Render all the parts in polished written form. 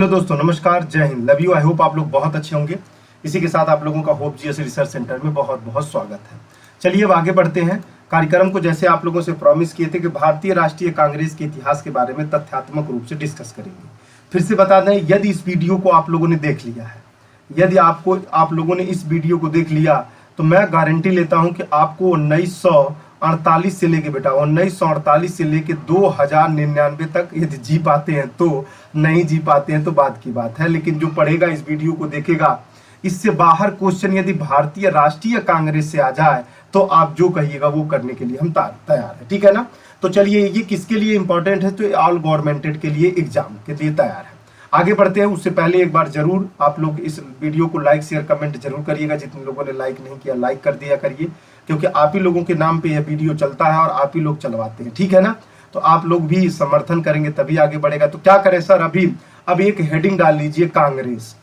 Hello दोस्तों, नमस्कार, जय हिंद, लव यू। आई होप आप लोग बहुत अच्छे होंगे। इसी के साथ आप लोगों का होप जीएस रिसर्च सेंटर में बहुत बहुत स्वागत है। चलिए अब आगे बढ़ते हैं कार्यक्रम को। जैसे आप लोगों से प्रॉमिस किए थे कि भारतीय राष्ट्रीय कांग्रेस के इतिहास के बारे में तथ्यात्मक रूप से डिस्कस करेंगे। फिर से बता दें, यदि इस वीडियो को आप लोगों ने देख लिया है, यदि आप लोगों ने इस वीडियो को देख लिया, तो मैं गारंटी लेता हूं कि आपको 1948 से लेके 1948 से लेके 2099 तक यदि जी पाते हैं तो, नहीं जी पाते हैं तो बात की बात है, लेकिन जो पढ़ेगा इस वीडियो को देखेगा, इससे बाहर क्वेश्चन यदि भारतीय राष्ट्रीय कांग्रेस से आ जाए तो आप जो कहिएगा वो करने के लिए हम तैयार है। ठीक है ना। तो चलिए, ये किसके लिए इंपॉर्टेंट है? तो ऑल गवर्नमेंटेड के लिए, एग्जाम के लिए तैयार है। आगे बढ़ते हैं। उससे पहले एक बार जरूर आप लोग इस वीडियो को लाइक शेयर कमेंट जरूर करिएगा। जितने लोगों ने लाइक नहीं किया, लाइक कर दिया करिए, क्योंकि आप ही लोगों के नाम पे यह वीडियो चलता है और आप ही लोग चलवाते हैं। ठीक है ना। तो आप लोग भी समर्थन करेंगे तभी आगे बढ़ेगा। तो क्या करें सर? अब एक हेडिंग डाल लीजिए, कांग्रेस।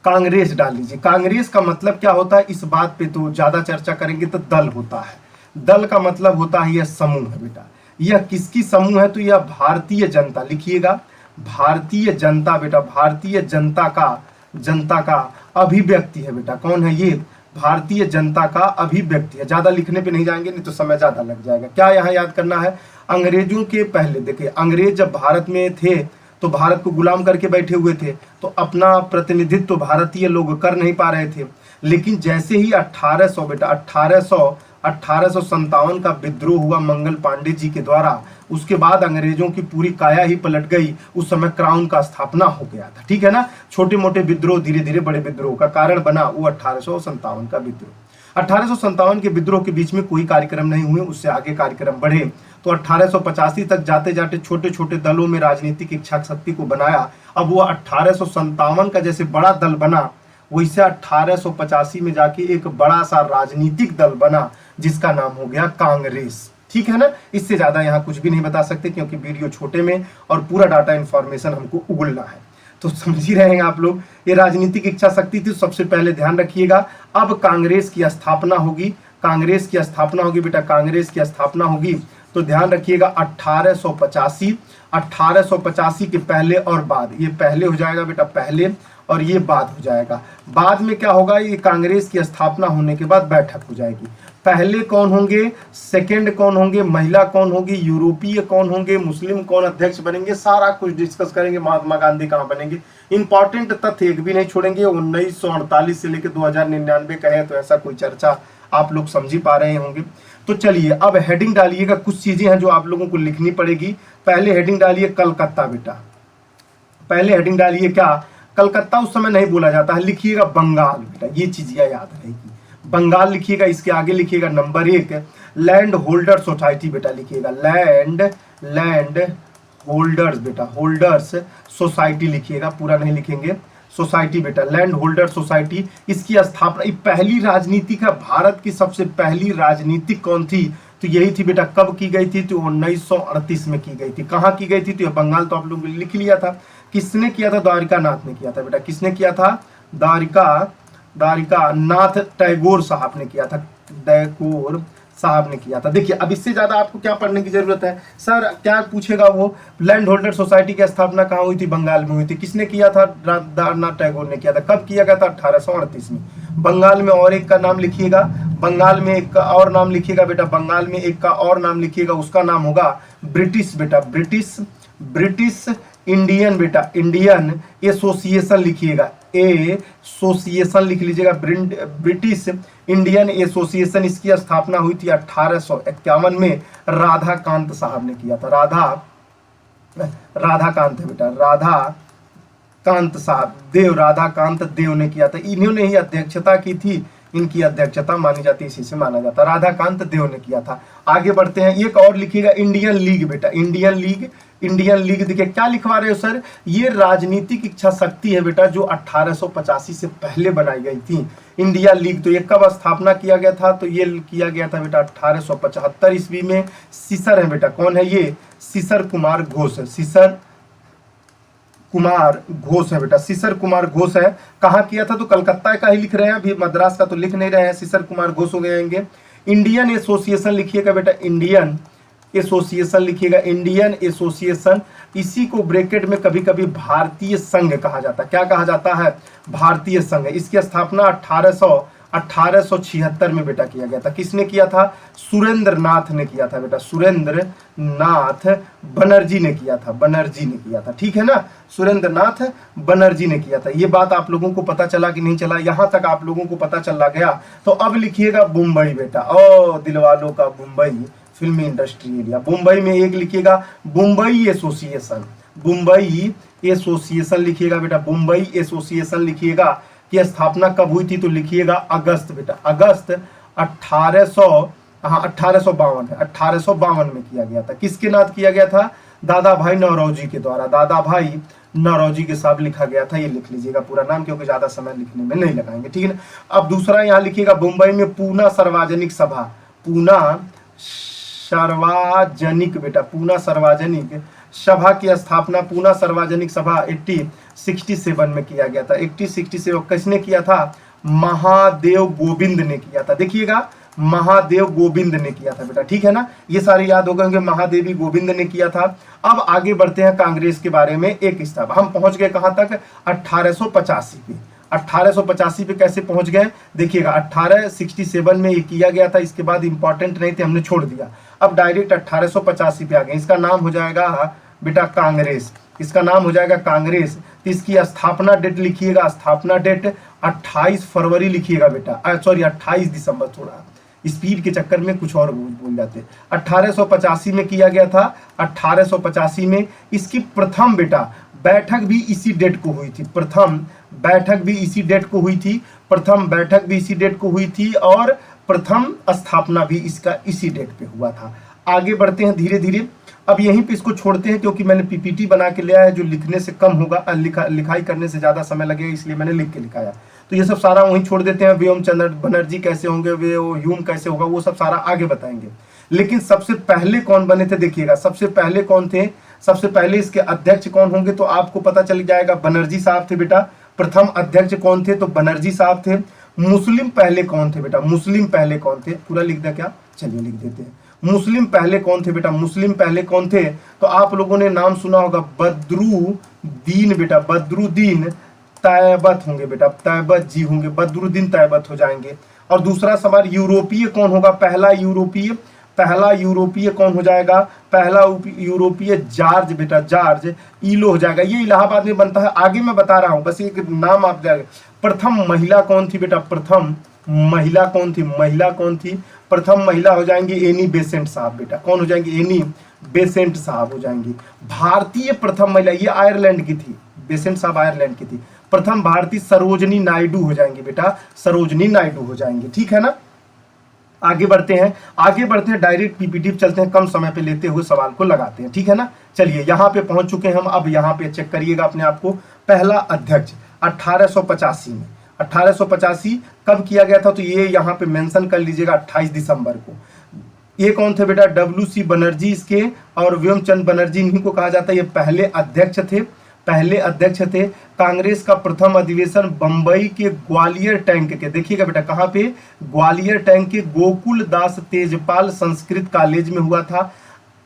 कांग्रेस डाल लीजिए। कांग्रेस का मतलब क्या होता है, इस बात पे तो ज्यादा चर्चा करेंगे। तो दल होता है, दल का मतलब होता है यह समूह है बेटा। यह किसकी समूह है? तो यह भारतीय जनता, लिखिएगा भारतीय जनता बेटा, भारतीय जनता का अभिव्यक्ति है बेटा। कौन है ये? भारतीय जनता का अभिव्यक्ति है। ज्यादा लिखने पे नहीं जाएंगे, नहीं तो समय ज्यादा लग जाएगा। क्या यहाँ याद करना है? अंग्रेजों के पहले, देखिए, अंग्रेज जब भारत में थे तो भारत को गुलाम करके बैठे हुए थे, तो अपना प्रतिनिधित्व तो भारतीय लोग कर नहीं पा रहे थे। लेकिन जैसे ही 1800 बेटा 1857 का विद्रोह हुआ मंगल पांडे जी के द्वारा, उसके बाद अंग्रेजों की पूरी काया ही पलट गई। उस समय क्राउन का स्थापना हो गया था। ठीक है ना। छोटे मोटे विद्रोह धीरे धीरे बड़े विद्रोह का कारण बना, वो 1857 का विद्रोह। 1857 के विद्रोह के बीच में कोई कार्यक्रम नहीं हुए, उससे आगे कार्यक्रम बढ़े। तो 1885 तक जाते जाते छोटे छोटे दलों में राजनीतिक इच्छा शक्ति को बनाया। अब वो 1857 का जैसे बड़ा दल बना, वैसे 1885 में जाके एक बड़ा सा राजनीतिक दल बना, जिसका नाम हो गया कांग्रेस। ठीक है ना। इससे ज्यादा यहाँ कुछ भी नहीं बता सकते, क्योंकि वीडियो छोटे में और पूरा डाटा इंफॉर्मेशन हमको उगलना है। तो समझ ही रहे हैं आप लोग। ये राजनीतिक इच्छा शक्ति थी, सबसे पहले ध्यान रखिएगा। अब कांग्रेस की स्थापना होगी, कांग्रेस की स्थापना होगी बेटा, कांग्रेस की स्थापना होगी। तो ध्यान रखिएगा 1885 के पहले और बाद, ये पहले हो जाएगा बेटा, पहले, और ये बाद हो जाएगा। बाद में क्या होगा? ये कांग्रेस की स्थापना होने के बाद बैठक हो जाएगी। पहले कौन होंगे, सेकंड कौन होंगे, महिला कौन होगी, यूरोपीय कौन होंगे, मुस्लिम कौन अध्यक्ष बनेंगे, सारा कुछ डिस्कस करेंगे। महात्मा गांधी कहाँ बनेंगे, इंपॉर्टेंट तथ्य एक भी नहीं छोड़ेंगे। 1948 से लेकर 2099 का है, तो ऐसा कोई चर्चा आप लोग समझ ही पा रहे होंगे। तो चलिए अब हेडिंग डालिएगा। कुछ चीजें हैं जो आप लोगों को लिखनी पड़ेगी। पहले हेडिंग डालिए कलकत्ता बेटा। पहले हेडिंग डालिए क्या? कलकत्ता उस समय नहीं बोला जाता है, लिखिएगा बंगाल बेटा। ये चीज याद रहेगी, बंगाल लिखिएगा। इसके आगे लिखिएगा नंबर 1 लैंड होल्डर सोसाइटी बेटा, लिखिएगा लैंड होल्डर्स बेटा, होल्डर्स सोसाइटी लिखिएगा, पूरा नहीं लिखेंगे, सोसाइटी बेटा, लैंड होल्डर सोसाइटी। इसकी स्थापना, पहली राजनीतिक है, भारत की सबसे पहली राजनीतिक कौन थी? तो यही थी बेटा। कब की गई थी? तो 1938 में की गई थी। कहाँ की गई थी? तो बंगाल। तो आप लोगों ने लिख लिया था। किसने किया था? द्वारिका नाथ ने किया था बेटा। किसने किया था? द्वारिका नाथ टैगोर साहब ने किया था, टैगोर साहब ने किया था। देखिए, अब इससे ज्यादा आपको क्या पढ़ने की जरूरत है? सर क्या पूछेगा वो, लैंड होल्डर सोसाइटी की स्थापना कहाँ हुई थी? बंगाल में हुई थी। किसने किया था? रवींद्रनाथ टैगोर ने किया था। कब किया गया था? 1838 में। बंगाल में और एक का नाम लिखिएगा, बंगाल में एक का और नाम लिखिएगा बेटा, बंगाल में एक का और नाम लिखिएगा, उसका नाम होगा ब्रिटिश बेटा, ब्रिटिश इंडियन बेटा, इंडियन एसोसिएशन लिखिएगा, एसोसिएशन लिख लीजिएगा, ब्रिटिश इंडियन एसोसिएशन। इसकी स्थापना हुई थी 1851 में। राधाकांत साहब ने किया था। राधाकांत है बेटा, राधाकांत साहब, राधाकांत देव ने किया था। इन्होंने ही अध्यक्षता की थी, इनकी अध्यक्षता मानी जाती है, इसी से माना जाता है। राधाकांत देव ने किया था। आगे बढ़ते हैं। एक और लिखिएगा इंडियन लीग बेटा, इंडियन लीग। देखिए क्या लिखवा रहे हो सर? ये राजनीतिक इच्छा शक्ति है बेटा, जो 1885 से पहले बनाई गई थी, इंडिया लीग। तो ये कब स्थापना किया गया था? तो ये किया गया था बेटा 1875 ईस्वी में। सीसर है बेटा। कौन है ये? सीसर कुमार घोष है, सीसर कुमार घोष है बेटा, सीसर कुमार घोष है। कहाँ किया था? तो कलकत्ता का ही लिख रहे हैं, अभी मद्रास का तो लिख नहीं रहे हैं। सीसर कुमार घोष हो गएंगे। इंडियन एसोसिएशन लिखिएगा बेटा, इंडियन एसोसिएशन लिखिएगा, इंडियन एसोसिएशन इसी को ब्रैकेट में कभी कभी भारतीय संघ कहा जाता है। क्या कहा जाता है? भारतीय संघ। इसकी स्थापना 1876 में बेटा किया गया था। किसने किया था? सुरेंद्र नाथ ने किया था बेटा, सुरेंद्र नाथ बनर्जी ने किया था, बनर्जी ने किया था। ठीक है ना, सुरेंद्र नाथ बनर्जी ने किया था। ये बात आप लोगों को पता चला कि नहीं चला? यहां तक आप लोगों को पता चला गया। तो अब लिखिएगा मुंबई बेटा, ओ दिलवालों का मुंबई फिल्मी इंडस्ट्री एरिया। मुंबई में एक लिखिएगा मुंबई एसोसिएशन, मुंबई एसोसिएशन लिखिएगा बेटा, मुंबई एसोसिएशन लिखिएगा। की स्थापना कब हुई थी? तो लिखिएगा अगस्त बेटा, अगस्त 1852 में किया गया था। किसके नाथ किया गया था? दादा भाई नौरोजी के द्वारा, दादा भाई नौरोजी के साथ लिखा गया था। ये लिख लीजिएगा पूरा नाम, क्योंकि ज्यादा समय लिखने में नहीं लगाएंगे। ठीक है ना। अब दूसरा यहाँ लिखिएगा मुंबई में पूना सार्वजनिक सभा, पूना सार्वजनिक बेटा, पूना सार्वजनिक सभा की स्थापना, पूना सार्वजनिक सभा 1867 में किया गया था। 1867 किसने किया था? महादेव गोविंद ने किया था। देखिएगा महादेव गोविंद ने किया था बेटा। ठीक है ना, ये सारे याद हो गए, महादेवी गोविंद ने किया था। अब आगे बढ़ते हैं कांग्रेस के बारे में। एक स्थापना, हम पहुंच गए कहां तक? 1885 पे। 1885 पे कैसे पहुंच गए? देखिएगा 1867 में ये किया गया था। इसके बाद इंपॉर्टेंट नहीं थे, हमने छोड़ दिया। अब डायरेक्ट 1885 पे आ गए। इसका नाम हो जाएगा बेटा कांग्रेस, इसका नाम हो जाएगा कांग्रेस। तो इसकी स्थापना डेट लिखिएगा, स्थापना डेट 28 फरवरी लिखिएगा बेटा, सॉरी 28 दिसंबर, थोड़ा स्पीड के चक्कर में कुछ और बोल जाते। 1885 में किया गया था। 1885 में इसकी प्रथम बेटा बैठक भी इसी डेट को हुई थी, प्रथम बैठक भी इसी डेट को हुई थी, प्रथम बैठक भी इसी डेट को हुई थी, और प्रथम स्थापना भी इसका इसी डेट पे हुआ था। आगे बढ़ते हैं धीरे धीरे। अब यहीं पे इसको छोड़ते हैं, क्योंकि मैंने पीपीटी बना के लिया है जो लिखने से कम होगा, लिखाई करने से ज्यादा समय लगेगा, इसलिए मैंने लिख के लिखाया। तो ये सब सारा वहीं छोड़ देते हैं। व्योम चंद्र बनर्जी कैसे होंगे, वे ह्यूम कैसे होगा, वो सब सारा आगे बताएंगे। लेकिन सबसे पहले कौन बने थे? देखिएगा सबसे पहले कौन थे? सबसे पहले इसके अध्यक्ष कौन होंगे? तो आपको पता चल जाएगा, बनर्जी साहब थे बेटा। प्रथम अध्यक्ष कौन थे? तो बनर्जी साहब थे। मुस्लिम पहले कौन थे बेटा? मुस्लिम पहले कौन थे? पूरा लिख दे क्या? चलिए लिख देते हैं। मुस्लिम पहले कौन थे बेटा? मुस्लिम पहले कौन थे? तो आप लोगों ने नाम सुना होगा, बदरुद्दीन बेटा, बदरुद्दीन तैयबत होंगे बेटा, तैयबत जी होंगे, बदरुद्दीन तैयबत हो जाएंगे। और दूसरा सवाल, यूरोपीय कौन होगा? पहला यूरोपीय कौन हो जाएगा? पहला यूरोपीय जॉर्ज बेटा, जॉर्ज ईलो हो जाएगा। ये इलाहाबाद में बनता है, आगे मैं बता रहा हूं, बस एक नाम आप जाएगा। प्रथम महिला कौन थी बेटा? प्रथम महिला कौन थी? महिला कौन थी? प्रथम महिला हो जाएंगी एनी बेसेंट साहब बेटा। कौन हो जाएंगी? एनी बेसेंट साहब हो जाएंगी। भारतीय प्रथम महिला, ये आयरलैंड की थी, बेसेंट साहब आयरलैंड की थी। प्रथम भारतीय सरोजनी नायडू हो जाएंगी बेटा, सरोजनी नायडू हो जाएंगी। ठीक है ना। आगे बढ़ते हैं, डायरेक्ट पीपीटी चलते हैं, कम समय पे लेते हुए सवाल को लगाते हैं। ठीक है ना। चलिए यहाँ पे पहुंच चुके हैं हम। अब यहाँ पे चेक करिएगा अपने आप को। पहला अध्यक्ष 1885 में, 1885 कब किया गया था? तो ये यहाँ पे मेंशन कर लीजिएगा, 28 दिसंबर को। ये कौन थे बेटा? WC बनर्जी इसके, और व्योमचंद बनर्जी इन्हीं को कहा जाता है। ये पहले अध्यक्ष थे। कांग्रेस का प्रथम अधिवेशन बंबई के ग्वालियर टैंक के, देखिएगा बेटा कहाँ पे? ग्वालियर टैंक के गोकुल दास तेजपाल संस्कृत कॉलेज में हुआ था।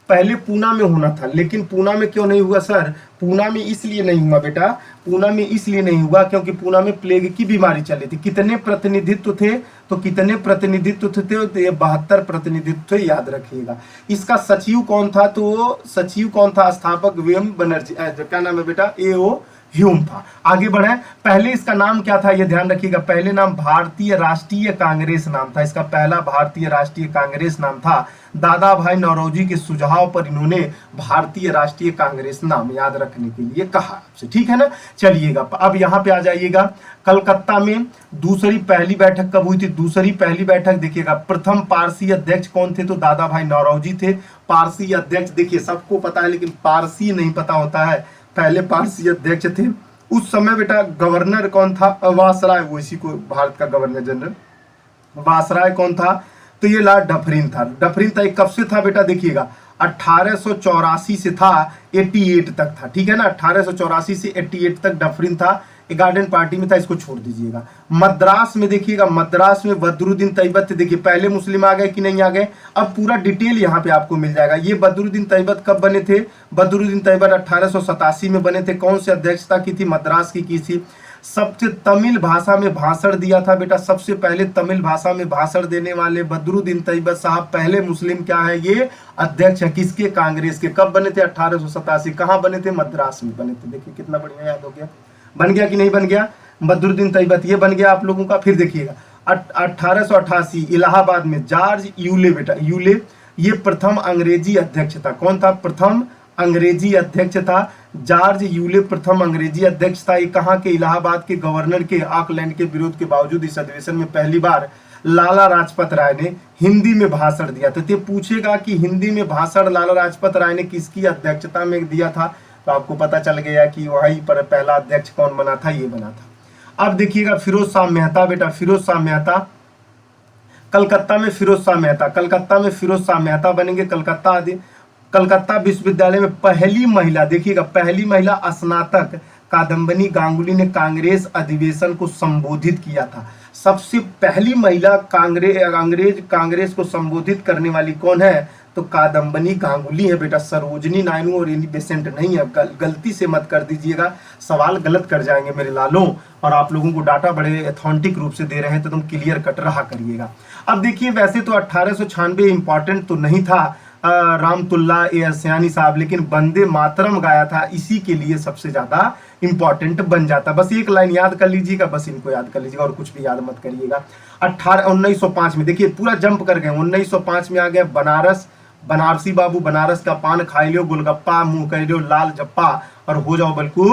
पहले पूना में होना था, लेकिन पूना में क्यों नहीं हुआ सर? पूना में इसलिए नहीं हुआ बेटा, पूना में इसलिए नहीं हुआ क्योंकि पूना में प्लेग की बीमारी चल रही थी। कितने प्रतिनिधित्व थे? तो कितने प्रतिनिधित्व थे? तो ये 72 प्रतिनिधित्व, याद रखिएगा। इसका सचिव कौन था? तो सचिव कौन था? स्थापक व्योम बनर्जी, क्या नाम है बेटा? A.O. ह्यूम था। आगे बढ़े। पहले इसका नाम क्या था? ये ध्यान रखिएगा, पहले नाम भारतीय राष्ट्रीय कांग्रेस नाम था। इसका पहला भारतीय राष्ट्रीय कांग्रेस नाम था। दादा भाई नौरोजी के सुझाव पर इन्होंने भारतीय राष्ट्रीय कांग्रेस नाम याद रखने के लिए कहा आपसे। ठीक है ना। चलिएगा अब यहाँ पे आ जाइएगा। कलकत्ता में दूसरी पहली बैठक कब हुई थी? दूसरी पहली बैठक देखिएगा, प्रथम पारसी अध्यक्ष कौन थे? तो दादा भाई नौरोजी थे। पारसी अध्यक्ष देखिए सबको पता है, लेकिन पारसी नहीं पता होता है। पहले पारसी अध्यक्ष थे। उस समय बेटा गवर्नर कौन था? वासराय, वो इसी को भारत का गवर्नर जनरल वासराय कौन था? तो ये लॉर्ड डफरिन था। डफरिन था। कब से था बेटा? देखिएगा 1884 से था, 88 तक था। ठीक है ना। 1884 से 88 तक डफरिन था। गार्डन पार्टी में था, इसको छोड़ दीजिएगा। मद्रास में देखिएगा, मद्रास में बदरुद्दीन तैयबत थे। देखिए पहले मुस्लिम आ गए कि नहीं आ गए, अब पूरा डिटेल यहाँ पे आपको मिल जाएगा। ये बदरुद्दीन तैयबत कब बने थे? बदरुद्दीन तैयबत 1887 में बने थे। कौन सी अध्यक्षता की थी? मद्रास की थी। सबसे तमिल भाषा में भाषण दिया था बेटा, सबसे पहले तमिल भाषा में भाषण देने वाले बदरुद्दीन तैयबत साहब पहले मुस्लिम क्या है, ये अध्यक्ष है। किसके? कांग्रेस के। कब बने थे? 1887। कहाँ बने थे? मद्रास में बने थे। देखिए कितना बढ़िया याद हो गया, बन गया कि नहीं बन गया? बदरुद्दीन तैयबत ये बन गया आप लोगों का। फिर देखिएगा 1888 इलाहाबाद में जॉर्ज यूले बेटा, यूले ये प्रथम अंग्रेजी अध्यक्ष था। कौन था? प्रथम अंग्रेजी अध्यक्ष था जॉर्ज यूले, प्रथम अंग्रेजी अध्यक्ष था। ये कहाँ के? इलाहाबाद के गवर्नर के ऑकलैंड के विरोध के बावजूद इस अधिवेशन में पहली बार लाला लाजपत राय ने हिंदी में भाषण दिया था। तो पूछेगा कि हिंदी में भाषण लाला लाजपत राय ने किसकी अध्यक्षता में दिया था, तो आपको पता चल गया कि वही पर पहला अध्यक्ष कौन बना था, ये बना था। अब देखिएगा फिरोज शाह मेहता बेटा, फिरोज शाह मेहता कलकत्ता में, फिरोज शाह मेहता कलकत्ता में फिरोज शाह मेहता बनेंगे। कलकत्ता विश्वविद्यालय में पहली महिला, देखिएगा पहली महिला स्नातक कादम्बनी गांगुली ने कांग्रेस अधिवेशन को संबोधित किया था। सबसे पहली महिला कांग्रेस को संबोधित करने वाली कौन है? तो कादम्बनी गांगुली है बेटा, सरोजनी नायडू और एनी बेसेंट नहीं है। गलती से मत कर दीजिएगा, सवाल गलत कर जाएंगे मेरे लालों, और आप लोगों को डाटा बड़े अथेंटिक रूप से दे रहे हैं तो तुम क्लियर कट रहा करिएगा। अब देखिए वैसे तो 1896 इंपॉर्टेंट तो नहीं था रामतुल्ला ए असयानी साहब, लेकिन वंदे मातरम गाया था, इसी के लिए सबसे ज्यादा इंपॉर्टेंट बन जाता। बस एक लाइन याद कर लीजिएगा, बस इनको याद कर लीजिएगा और कुछ भी याद मत करिएगा। 1905 में देखिए पूरा जंप कर गए, 1905 में आ गया बनारस, बनारसी बाबू बनारस का पान खाई लो, गोलगप्पा मुंह कर लो लाल जप्पा, और हो जाओ बल्कु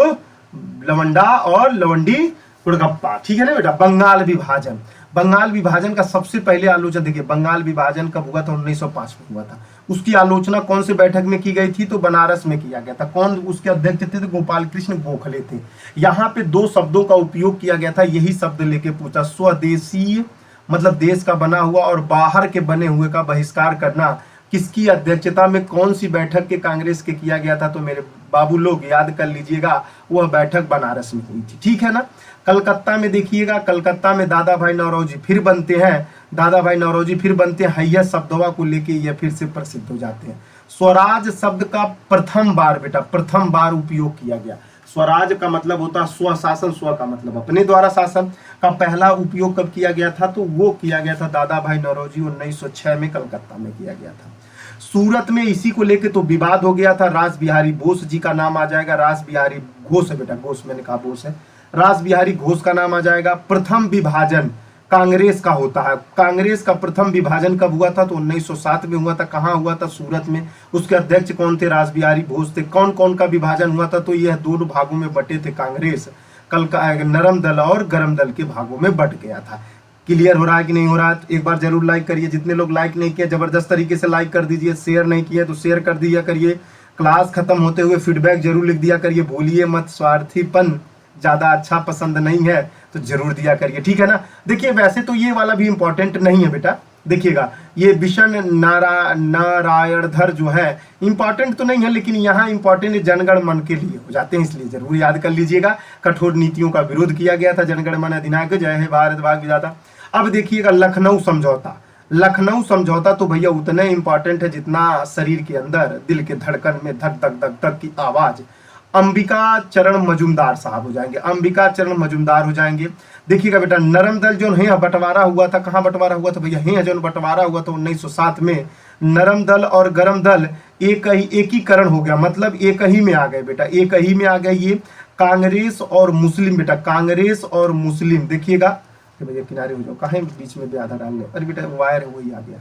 लवंडा और लवंडी गोलगप्पा। ठीक है ना बेटा। बंगाल विभाजन, बंगाल विभाजन का सबसे पहले आलोचना, देखिए बंगाल विभाजन कब हुआ था? 1905 में हुआ था। उसकी आलोचना कौन से बैठक में की गई थी? तो बनारस में किया गया था। कौन उसके अध्यक्ष थे? तो गोपाल कृष्ण गोखले थे। यहाँ पे दो शब्दों का उपयोग किया गया था, यही शब्द लेके पूछा, स्वदेशी मतलब देश का बना हुआ, और बाहर के बने हुए का बहिष्कार करना। किसकी अध्यक्षता में, कौन सी बैठक के कांग्रेस के किया गया था? तो मेरे बाबू लोग याद कर लीजिएगा, वह बैठक बनारस में हुई थी। ठीक है ना। कलकत्ता में देखिएगा, कलकत्ता में दादा भाई नौरोजी फिर बनते हैं, दादा भाई नौरोजी फिर बनते हैं, हैया शब्दवा को लेके ये फिर से प्रसिद्ध हो जाते हैं। स्वराज शब्द का प्रथम बार बेटा, प्रथम बार उपयोग किया गया। स्वराज का मतलब होता है स्वशासन, स्व का मतलब अपने द्वारा शासन, का पहला उपयोग कब किया गया था? तो वो किया गया था दादा भाई नौरोजी 1906 में कलकत्ता में किया गया था। सूरत में इसी को लेके तो विवाद हो गया था, रास बिहारी बोस जी का नाम आ जाएगा, रास बिहारी घोष है बेटा, घोष मैंने कहा बोस है, रास बिहारी घोष का नाम आ जाएगा। प्रथम विभाजन कांग्रेस का होता है, कांग्रेस का प्रथम विभाजन कब हुआ था? तो 1907 में हुआ था। कहाँ हुआ था? सूरत में। उसके अध्यक्ष कौन थे? रास बिहारी घोष थे। कौन कौन का विभाजन हुआ था? तो यह दोनों भागों में बटे थे कांग्रेस, कल का नरम दल और गरम दल के भागों में बट गया था। क्लियर हो रहा है कि नहीं हो रहा है? एक बार जरूर लाइक करिए, जितने लोग लाइक नहीं किए जबरदस्त तरीके से लाइक कर दीजिए, शेयर नहीं किए तो शेयर कर दिया करिए। क्लास खत्म होते हुए फीडबैक जरूर लिख दिया करिए, भूलिए मत, स्वार्थीपन ज्यादा अच्छा पसंद नहीं है तो जरूर दिया करिए। ठीक है ना। देखिए वैसे तो ये वाला भी इंपॉर्टेंट नहीं है बेटा, देखिएगा ये विशन नारायणधर जो है इंपॉर्टेंट तो नहीं है, लेकिन यहाँ इंपॉर्टेंट जनगण मन के लिए हो जाते हैं, इसलिए जरूर याद कर लीजिएगा। कठोर नीतियों का विरोध किया गया था, जनगण मन अधिनायक जय हे भारत भाग्य विधाता। अब देखिएगा लखनऊ समझौता, लखनऊ समझौता तो भैया उतना इंपॉर्टेंट है जितना शरीर के अंदर दिल के धड़कन में धक धक धक धक की आवाज। अंबिका चरण मजुमदार साहब हो जाएंगे, अंबिका चरण मजुमदार हो जाएंगे। देखिएगा बेटा नरम दल जो है बंटवारा हुआ था, कहाँ बंटवारा हुआ था भैया? है जो बंटवारा हुआ था 1907 में, नरम दल और गरम दल एकीकरण हो गया, मतलब एक ही में आ गए बेटा, एक ही में आ गए ये कांग्रेस और मुस्लिम बेटा, कांग्रेस और मुस्लिम। देखिएगा भैया किनारे हो जाओ, कहीं बीच में भी आधा डालने, अरे बेटा वायर है वही आ गया।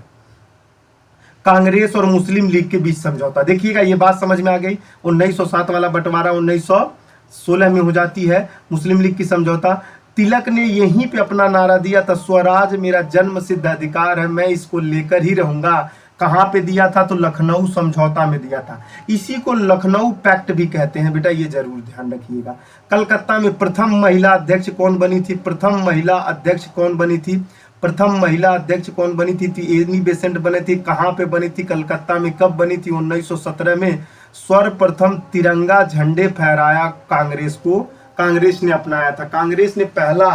कांग्रेस और मुस्लिम लीग के बीच समझौता, देखिएगा ये बात समझ में आ गई। 1907 वाला बंटवारा 1916 में हो जाती है, मुस्लिम लीग की समझौता। तिलक ने यहीं पे अपना नारा दिया था, स्वराज मेरा जन्म सिद्ध अधिकार है, मैं इसको लेकर ही रहूंगा। कहाँ पे दिया था? तो लखनऊ समझौता में दिया था, इसी को लखनऊ पैक्ट भी कहते हैं बेटा, ये जरूर ध्यान रखिएगा। कलकत्ता में प्रथम महिला अध्यक्ष कौन बनी थी? प्रथम महिला अध्यक्ष कौन बनी थी? प्रथम महिला अध्यक्ष कौन बनी थी? एनी बेसेंट बनी थी। कहाँ पे बनी थी? कलकत्ता में। कब बनी थी? 1917 में। सर्वप्रथम तिरंगा झंडे फहराया कांग्रेस को, कांग्रेस ने अपनाया था। कांग्रेस ने पहला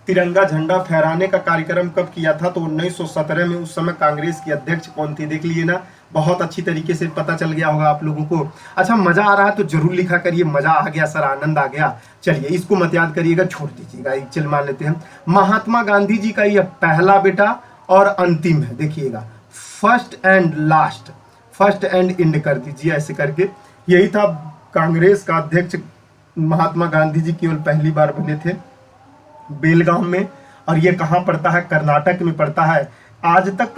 तिरंगा झंडा फहराने का कार्यक्रम कब किया था? तो 1917 में। उस समय कांग्रेस की अध्यक्ष कौन थी? देख लिए ना, बहुत अच्छी तरीके से पता चल गया होगा आप लोगों को। अच्छा, मजा आ रहा है तो जरूर लिखा करिए, मजा आ गया सर, आनंद आ गया। चलिए, इसको मत याद करिएगा, छोड़ दीजिएगा, एक चल मान लेते हैं। महात्मा गांधी जी का यह पहला बेटा और अंतिम है, देखिएगा, first and last, first and and कर दीजिए ऐसे करके। यही था कांग्रेस का अध्यक्ष। महात्मा गांधी जी केवल पहली बार बने थे बेलगाम में, और ये कहाँ पड़ता है? कर्नाटक में पड़ता है। आज तक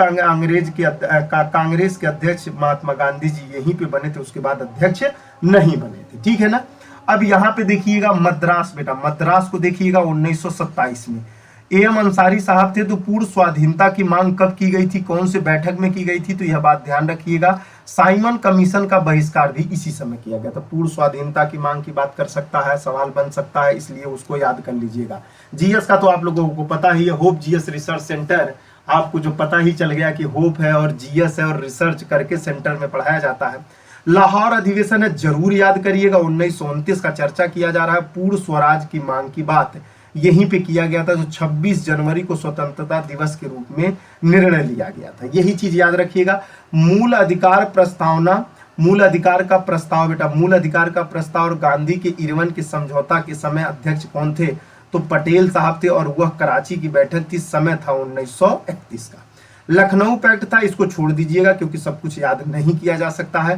कांग्रेस के अध्यक्ष महात्मा गांधी जी यहीं पे बने थे, उसके बाद अध्यक्ष नहीं बने थे, ठीक है ना। अब यहाँ पे देखिएगा मद्रास, बेटा मद्रास को देखिएगा 1927 में एम अंसारी साहब थे। तो पूर्ण स्वाधीनता की मांग कब की गई थी? कौन से बैठक में की गई थी? तो यह बात ध्यान रखिएगा। साइमन कमीशन का बहिष्कार भी इसी समय किया गया था। पूर्ण स्वाधीनता की मांग की बात कर सकता है, सवाल बन सकता है, इसलिए उसको याद कर लीजिएगा। जीएस का तो आप लोगों को पता ही है, होप जीएस रिसर्च सेंटर, आपको जो पता ही चल गया कि होप है और जीएस है और रिसर्च करके सेंटर में पढ़ाया जाता है। लाहौर अधिवेशन है, जरूर याद करिएगा, 1929 का चर्चा किया जा रहा है। पूर्ण स्वराज की मांग की बात यहीं पे किया गया था, जो 26 जनवरी को स्वतंत्रता दिवस के रूप में निर्णय लिया गया था। यही चीज याद रखिएगा। मूल अधिकार प्रस्तावना, मूल अधिकार का प्रस्ताव, बेटा मूल अधिकार का प्रस्ताव और गांधी के इरविन के समझौता के समय अध्यक्ष कौन थे? तो पटेल साहब थे, और वह कराची की बैठक थी, समय था 1931 का। लखनऊ पैक्ट था, इसको छोड़ दीजिएगा क्योंकि सब कुछ याद नहीं किया जा सकता है।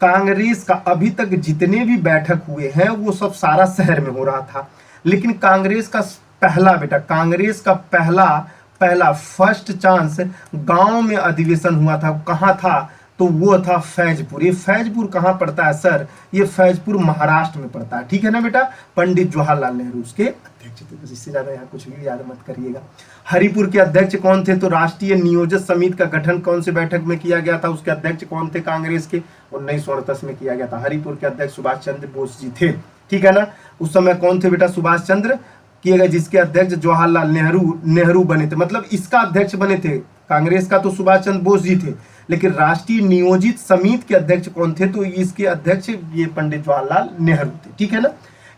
कांग्रेस का अभी तक जितने भी बैठक हुए हैं वो सब सारा शहर में हो रहा था, लेकिन कांग्रेस का पहला, बेटा कांग्रेस का पहला फर्स्ट चांस गांव में अधिवेशन हुआ था। कहाँ था? तो वो था फैजपुर। ये फैजपुर कहाँ पड़ता है सर? ये फैजपुर महाराष्ट्र में पड़ता है, ठीक है ना बेटा। पंडित जवाहरलाल नेहरू उसके अध्यक्ष थे, बस इससे ज्यादा यहाँ कुछ भी याद मत करिएगा। हरिपुर के अध्यक्ष कौन थे? तो राष्ट्रीय नियोजक समिति का गठन कौन से बैठक में किया गया था? उसके अध्यक्ष कौन थे कांग्रेस के? 1938 में किया गया था। हरिपुर के अध्यक्ष सुभाष चंद्र बोस जी थे, ठीक है ना। उस समय कौन थे बेटा? सुभाष चंद्र किए गए, जिसके अध्यक्ष जवाहरलाल नेहरू बने थे, मतलब इसका अध्यक्ष बने थे। कांग्रेस का तो सुभाष चंद्र बोस जी थे, लेकिन राष्ट्रीय नियोजित समिति के अध्यक्ष कौन थे? तो इसके अध्यक्ष ये पंडित जवाहरलाल नेहरू थे, ठीक है ना।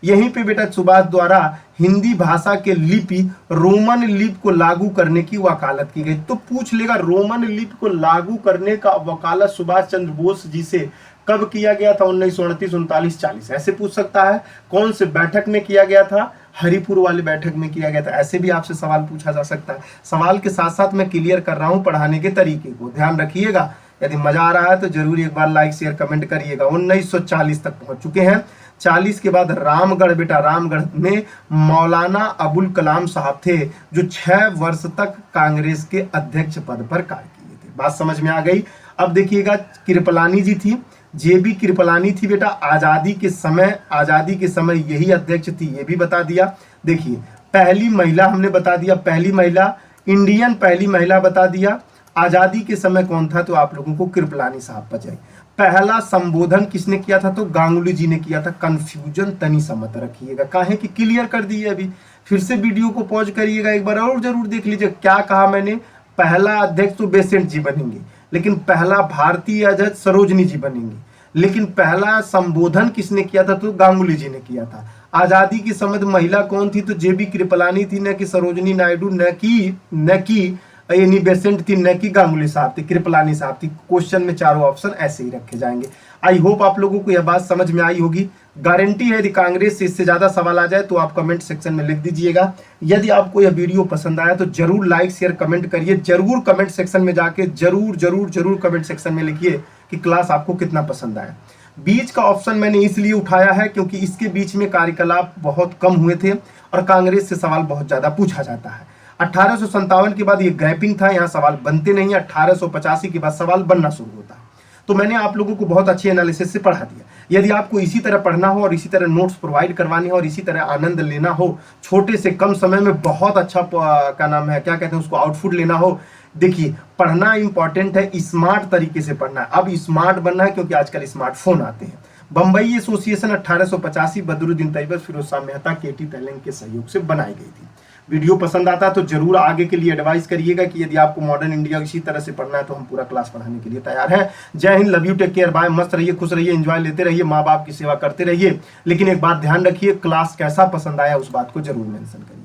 यहीं पे बेटा सुभाष द्वारा हिंदी भाषा के लिपि रोमन लिपि को लागू करने की वकालत की गई। तो पूछ लेगा रोमन लिपि को लागू करने का वकालत सुभाष चंद्र बोस जी से कब किया गया था? 1929, 39, 40, ऐसे पूछ सकता है। कौन से बैठक में किया गया था? हरिपुर वाले बैठक में किया गया था। ऐसे भी आपसे सवाल पूछा जा सकता है। सवाल के साथ साथ मैं क्लियर कर रहा हूं पढ़ाने के तरीके को, ध्यान रखिएगा। यदि मजा आ रहा है तो जरूर एक बार लाइक शेयर कमेंट करिएगा। 1940 तक पहुंच चुके हैं। 40 के बाद रामगढ़, बेटा रामगढ़ में मौलाना अबुल कलाम साहब थे, जो 6 वर्ष तक कांग्रेस के अध्यक्ष पद पर कार्य किए थे। बात समझ में आ गई। अब देखिएगा, कृपलानी जी थी, जेबी कृपलानी थी बेटा। आजादी के समय यही अध्यक्ष थी, ये भी बता दिया। देखिए, पहली महिला हमने बता दिया, पहली महिला इंडियन पहली महिला बता दिया। आजादी के समय कौन था? तो आप लोगों को कृपलानी साहब बचाए। पहला संबोधन किसने किया था? तो गांगुली जी ने किया था। कंफ्यूजन तनी सा मत रखिएगा, काहे कि क्लियर कर दिए। अभी फिर से वीडियो को पॉज करिएगा, एक बार और जरूर देख लीजिए क्या कहा मैंने। पहला अध्यक्ष तो बेसेंट जी बनेंगे, लेकिन पहला भारतीय अध्यक्ष सरोजनी जी बनेंगे, लेकिन पहला संबोधन किसने किया था? तो गांगुली जी ने किया था। आजादी के समय महिला कौन थी? तो जेबी कृपलानी थी, न कि सरोजनी नायडू, न कि यानी बेसेंट थी, न कि गांगुली साहब थी, कृपलानी साहब थी। क्वेश्चन में चारों ऑप्शन ऐसे ही रखे जाएंगे। आई होप आप लोगों को यह बात समझ में आई होगी। गारंटी है यदि कांग्रेस से इससे ज्यादा सवाल आ जाए तो आप कमेंट सेक्शन में लिख दीजिएगा। यदि आपको यह वीडियो पसंद आया तो जरूर लाइक शेयर कमेंट करिए। जरूर कमेंट सेक्शन में जाके जरूर कमेंट सेक्शन में लिखिए कि क्लास आपको कितना पसंद आया। बीच का ऑप्शन मैंने इसलिए उठाया है क्योंकि इसके बीच में कार्यकलाप बहुत कम हुए थे और कांग्रेस से सवाल बहुत ज्यादा पूछा जाता है। 1857 के बाद ये गैपिंग था, यहाँ सवाल बनते नहीं। 1885 के बाद सवाल बनना शुरू होता है। तो मैंने आप लोगों को बहुत अच्छे एनालिसिस से पढ़ा दिया। यदि आपको इसी तरह पढ़ना हो और इसी तरह नोट्स प्रोवाइड करवाने हो और इसी तरह आनंद लेना हो, छोटे से कम समय में बहुत अच्छा क्या नाम है, क्या कहते हैं उसको, आउटपुट लेना हो, देखिए पढ़ना इंपॉर्टेंट है, स्मार्ट तरीके से पढ़ना है। अब स्मार्ट बनना है क्योंकि आजकल स्मार्टफोन आते हैं। बंबई एसोसिएशन 1885 बदरुद्दीन तैयब फिरोज शाह मेहता, केटी तेलंग के सहयोग से बनाई गई थी। वीडियो पसंद आता है तो जरूर आगे के लिए एडवाइस करिएगा कि यदि आपको मॉडर्न इंडिया इसी तरह से पढ़ना है तो हम पूरा क्लास पढ़ाने के लिए तैयार हैं। जय हिंद, love you, take care, bye. मस्त रहिए, खुश रहिए, एंजॉय लेते रहिए, माँ बाप की सेवा करते रहिए। लेकिन एक बात ध्यान रखिए, क्लास कैसा पसंद आया उस बात को जरूर मेंशन करिए।